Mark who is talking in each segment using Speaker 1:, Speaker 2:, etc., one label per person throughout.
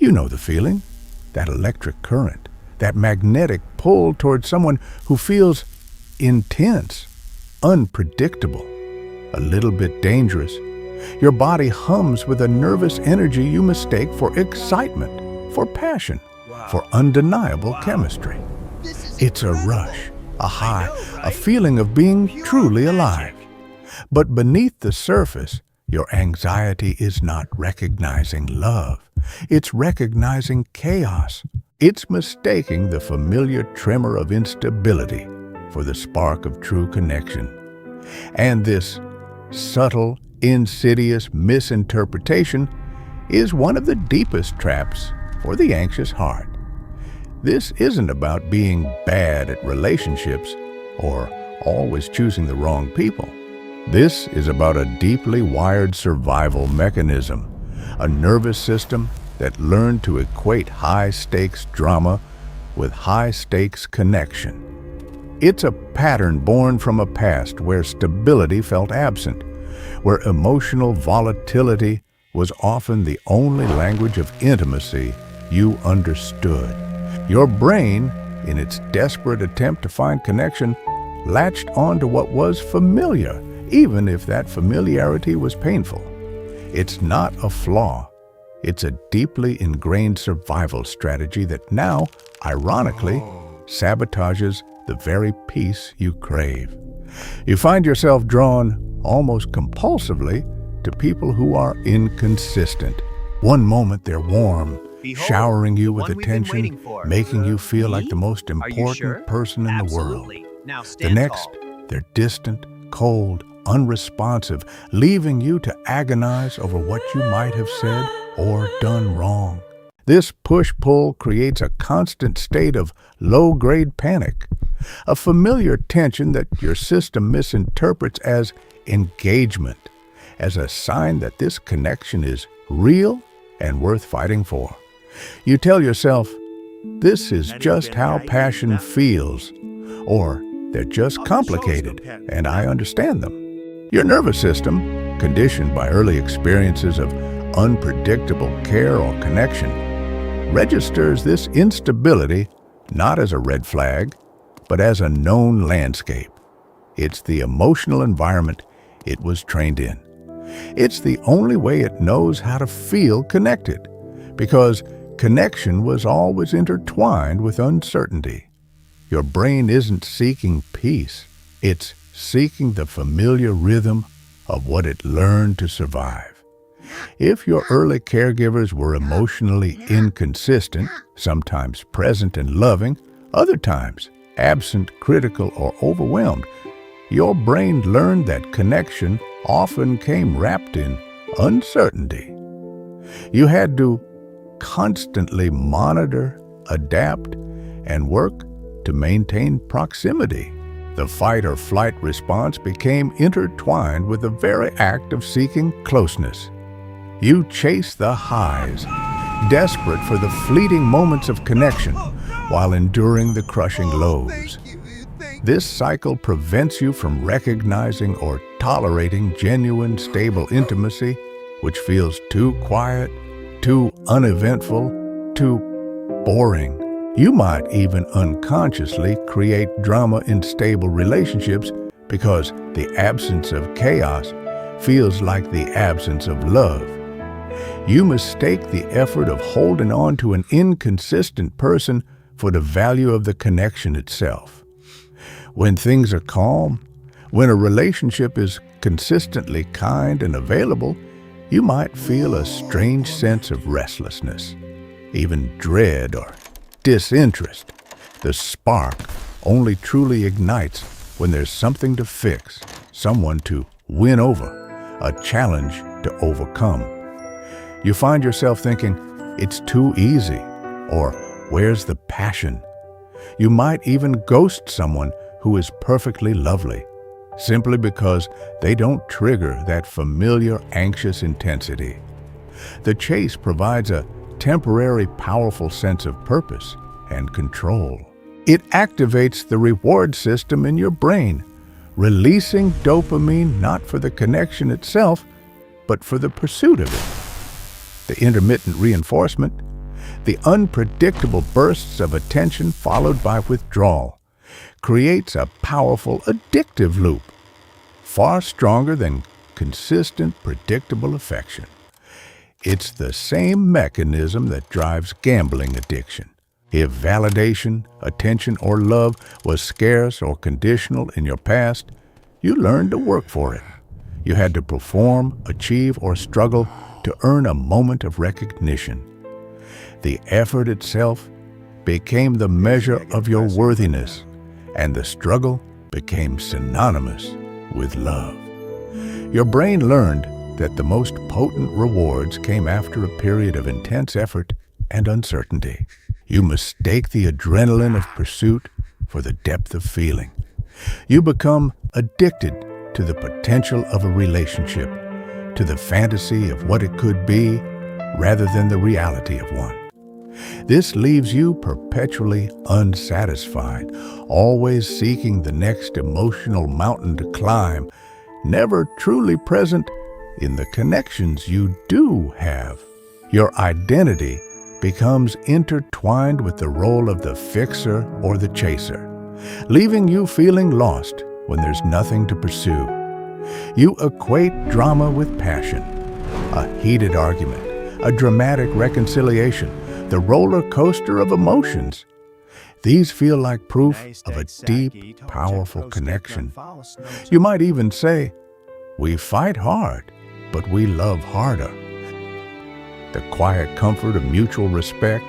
Speaker 1: You know the feeling, that electric current, that magnetic pull towards someone who feels intense, unpredictable, a little bit dangerous. Your body hums with a nervous energy you mistake for excitement, for passion, for undeniable chemistry. It's a rush, a high, a feeling of being truly alive. But beneath the surface, your anxiety is not recognizing love. It's recognizing chaos. It's mistaking the familiar tremor of instability for the spark of true connection. And this subtle, insidious misinterpretation is one of the deepest traps for the anxious heart. This isn't about being bad at relationships or always choosing the wrong people. This is about a deeply wired survival mechanism, a nervous system that learned to equate high-stakes drama with high-stakes connection. It's a pattern born from a past where stability felt absent, where emotional volatility was often the only language of intimacy you understood. Your brain, in its desperate attempt to find connection, latched onto what was familiar, even if that familiarity was painful. It's not a flaw. It's a deeply ingrained survival strategy that now, ironically, sabotages the very peace you crave. You find yourself drawn, almost compulsively, to people who are inconsistent. One moment they're warm, showering you with attention, making you feel like the most important person in the world. The next, they're distant, cold, unresponsive, leaving you to agonize over what you might have said or done wrong. This push-pull creates a constant state of low-grade panic, a familiar tension that your system misinterprets as engagement, as a sign that this connection is real and worth fighting for. You tell yourself, this is just how passion feels, or they're just complicated, and I understand them. Your nervous system, conditioned by early experiences of unpredictable care or connection, registers this instability not as a red flag, but as a known landscape. It's the emotional environment it was trained in. It's the only way it knows how to feel connected, because connection was always intertwined with uncertainty. Your brain isn't seeking peace. It's seeking the familiar rhythm of what it learned to survive. If your early caregivers were emotionally inconsistent, sometimes present and loving, other times absent, critical, or overwhelmed, your brain learned that connection often came wrapped in uncertainty. You had to constantly monitor, adapt, and work to maintain proximity. The fight or flight response became intertwined with the very act of seeking closeness. You chase the highs, desperate for the fleeting moments of connection while enduring the crushing lows. This cycle prevents you from recognizing or tolerating genuine, stable intimacy, which feels too quiet, too uneventful, too boring. You might even unconsciously create drama in stable relationships because the absence of chaos feels like the absence of love. You mistake the effort of holding on to an inconsistent person for the value of the connection itself. When things are calm, when a relationship is consistently kind and available, you might feel a strange sense of restlessness, even dread or disinterest. The spark only truly ignites when there's something to fix, someone to win over, a challenge to overcome. You find yourself thinking, it's too easy, or where's the passion? You might even ghost someone who is perfectly lovely, simply because they don't trigger that familiar anxious intensity. The chase provides a temporary powerful sense of purpose and control. It activates the reward system in your brain, releasing dopamine not for the connection itself, but for the pursuit of it. The intermittent reinforcement, The unpredictable bursts of attention followed by withdrawal creates a powerful addictive loop, far stronger than consistent, predictable affection. It's the same mechanism that drives gambling addiction. If validation, attention, or love was scarce or conditional in your past, you learned to work for it. You had to perform, achieve, or struggle to earn a moment of recognition. The effort itself became the measure of your worthiness, and the struggle became synonymous with love. Your brain learned that the most potent rewards came after a period of intense effort and uncertainty. You mistake the adrenaline of pursuit for the depth of feeling. You become addicted to the potential of a relationship, to the fantasy of what it could be, rather than the reality of one. This leaves you perpetually unsatisfied, always seeking the next emotional mountain to climb, never truly present in the connections you do have. Your identity becomes intertwined with the role of the fixer or the chaser, leaving you feeling lost when there's nothing to pursue. You equate drama with passion, a heated argument, a dramatic reconciliation, the roller coaster of emotions. These feel like proof of a deep, powerful connection. You might even say, we fight hard, but we love harder. The quiet comfort of mutual respect,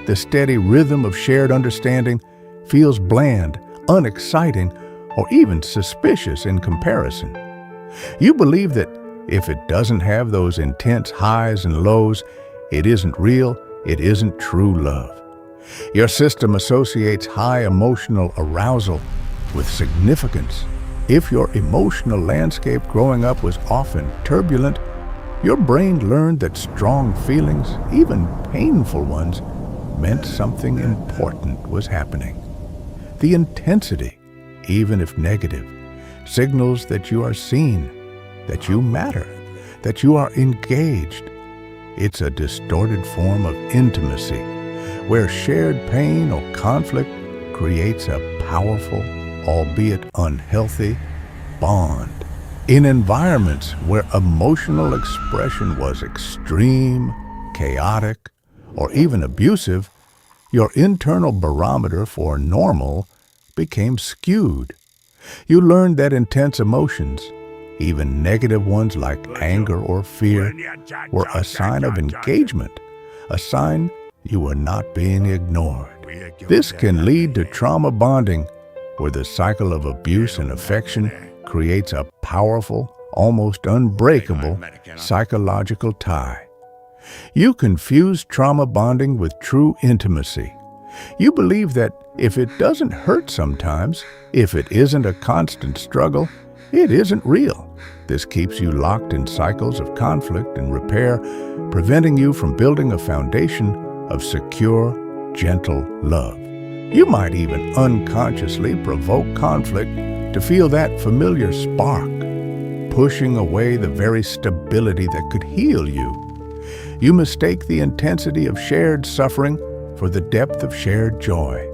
Speaker 1: the steady rhythm of shared understanding feels bland, unexciting, or even suspicious in comparison. You believe that if it doesn't have those intense highs and lows, it isn't real, it isn't true love. Your system associates high emotional arousal with significance. If your emotional landscape growing up was often turbulent, your brain learned that strong feelings, even painful ones, meant something important was happening. The intensity, even if negative, signals that you are seen, that you matter, that you are engaged. It's a distorted form of intimacy, where shared pain or conflict creates a powerful, albeit unhealthy, bond. In environments where emotional expression was extreme, chaotic, or even abusive, your internal barometer for normal became skewed. You learned that intense emotions, even negative ones like anger or fear, were a sign of engagement, a sign you were not being ignored. This can lead to trauma bonding, where the cycle of abuse and affection creates a powerful, almost unbreakable psychological tie. You confuse trauma bonding with true intimacy. You believe that if it doesn't hurt sometimes, if it isn't a constant struggle, it isn't real. This keeps you locked in cycles of conflict and repair, preventing you from building a foundation of secure, gentle love. You might even unconsciously provoke conflict to feel that familiar spark, pushing away the very stability that could heal you. You mistake the intensity of shared suffering for the depth of shared joy.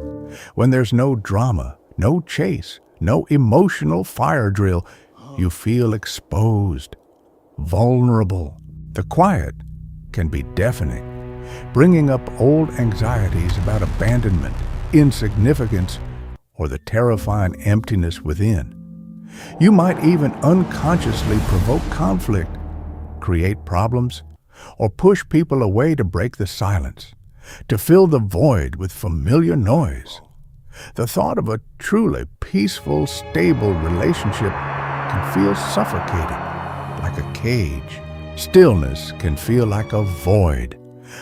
Speaker 1: When there's no drama, no chase, no emotional fire drill, you feel exposed, vulnerable. The quiet can be deafening, bringing up old anxieties about abandonment, insignificance, or the terrifying emptiness within. You might even unconsciously provoke conflict, create problems, or push people away to break the silence, to fill the void with familiar noise. The thought of a truly peaceful, stable relationship can feel suffocating, like a cage. Stillness can feel like a void,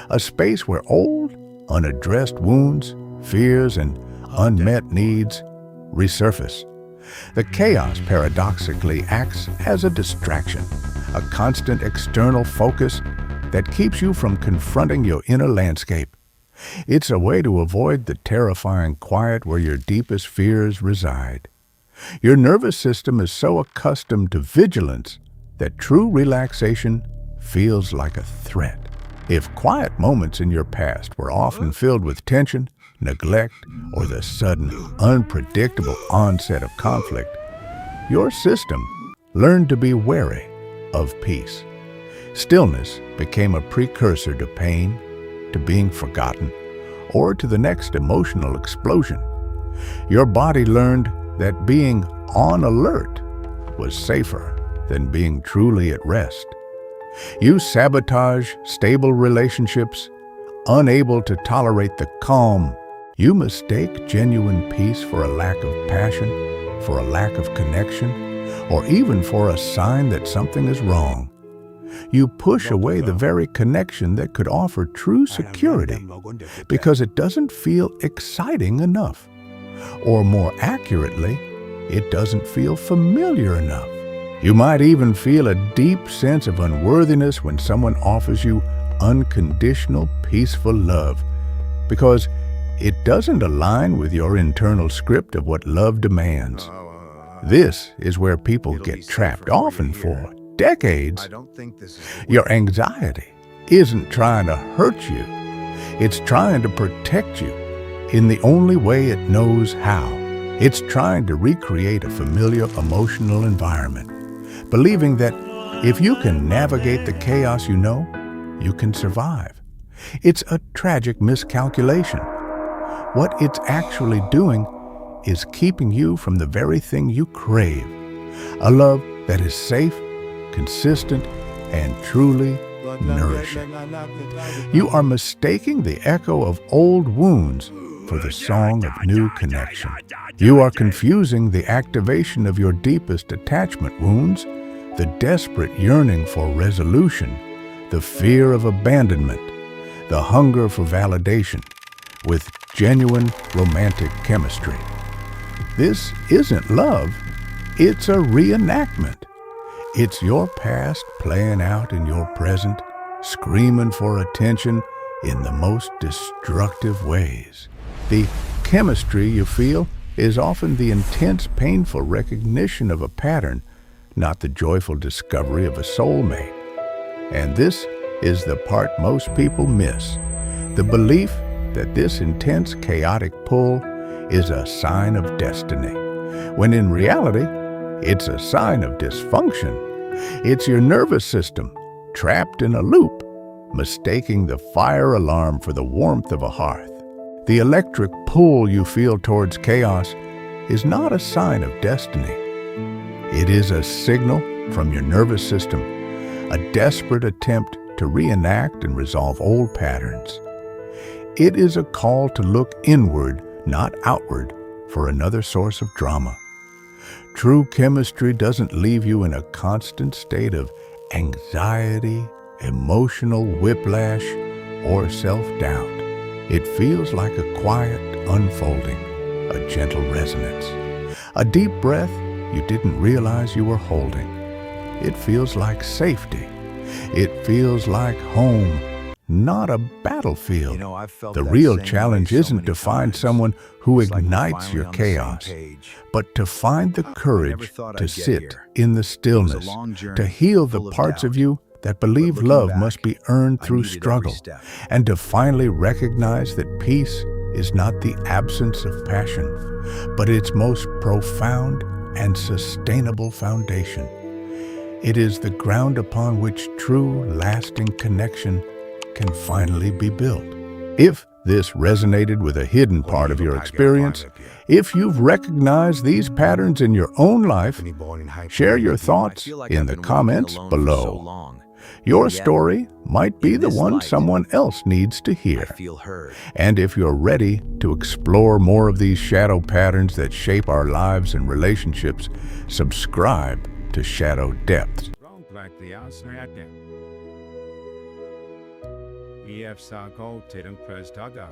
Speaker 1: a space where old, unaddressed wounds, fears, and unmet needs resurface. The chaos paradoxically acts as a distraction, a constant external focus that keeps you from confronting your inner landscape. It's a way to avoid the terrifying quiet where your deepest fears reside. Your nervous system is so accustomed to vigilance that true relaxation feels like a threat. If quiet moments in your past were often filled with tension, neglect, or the sudden, unpredictable onset of conflict, your system learned to be wary of peace. Stillness became a precursor to pain, to being forgotten, or to the next emotional explosion. Your body learned that being on alert was safer than being truly at rest. You sabotage stable relationships, unable to tolerate the calm. You mistake genuine peace for a lack of passion, for a lack of connection, or even for a sign that something is wrong. You push away the very connection that could offer true security because it doesn't feel exciting enough. Or more accurately, it doesn't feel familiar enough. You might even feel a deep sense of unworthiness when someone offers you unconditional, peaceful love because it doesn't align with your internal script of what love demands. This is where people get trapped, often for decades. Your anxiety isn't trying to hurt you. It's trying to protect you in the only way it knows how. It's trying to recreate a familiar emotional environment, believing that if you can navigate the chaos you know, you can survive. It's a tragic miscalculation. What it's actually doing is keeping you from the very thing you crave, a love that is safe, consistent, and truly nourishing. You are mistaking the echo of old wounds for the song of new connection. You are confusing the activation of your deepest attachment wounds, the desperate yearning for resolution, the fear of abandonment, the hunger for validation, with genuine romantic chemistry. This isn't love, it's a reenactment. It's your past playing out in your present, screaming for attention in the most destructive ways. The chemistry you feel is often the intense, painful recognition of a pattern, not the joyful discovery of a soulmate. And this is the part most people miss, the belief that this intense, chaotic pull is a sign of destiny, when in reality, it's a sign of dysfunction. It's your nervous system, trapped in a loop, mistaking the fire alarm for the warmth of a hearth. The electric pull you feel towards chaos is not a sign of destiny. It is a signal from your nervous system, a desperate attempt to reenact and resolve old patterns. It is a call to look inward, not outward, for another source of drama. True chemistry doesn't leave you in a constant state of anxiety, emotional whiplash, or self-doubt. It feels like a quiet unfolding, a gentle resonance, a deep breath you didn't realize you were holding. It feels like safety. It feels like home, not a battlefield. The real challenge isn't to find someone who ignites your chaos, but to find the courage to sit in the stillness, to heal the parts of you that believe love must be earned through struggle, and to finally recognize that peace is not the absence of passion, but its most profound and sustainable foundation. It is the ground upon which true, lasting connection can finally be built. If this resonated with a hidden part of your experience, if you've recognized these patterns in your own life, share your thoughts in the comments below. Your story might be the one someone else needs to hear. And if you're ready to explore more of these shadow patterns that shape our lives and relationships, subscribe to Shadow Depths.
Speaker 2: EF Sarko Tidum Press Taga.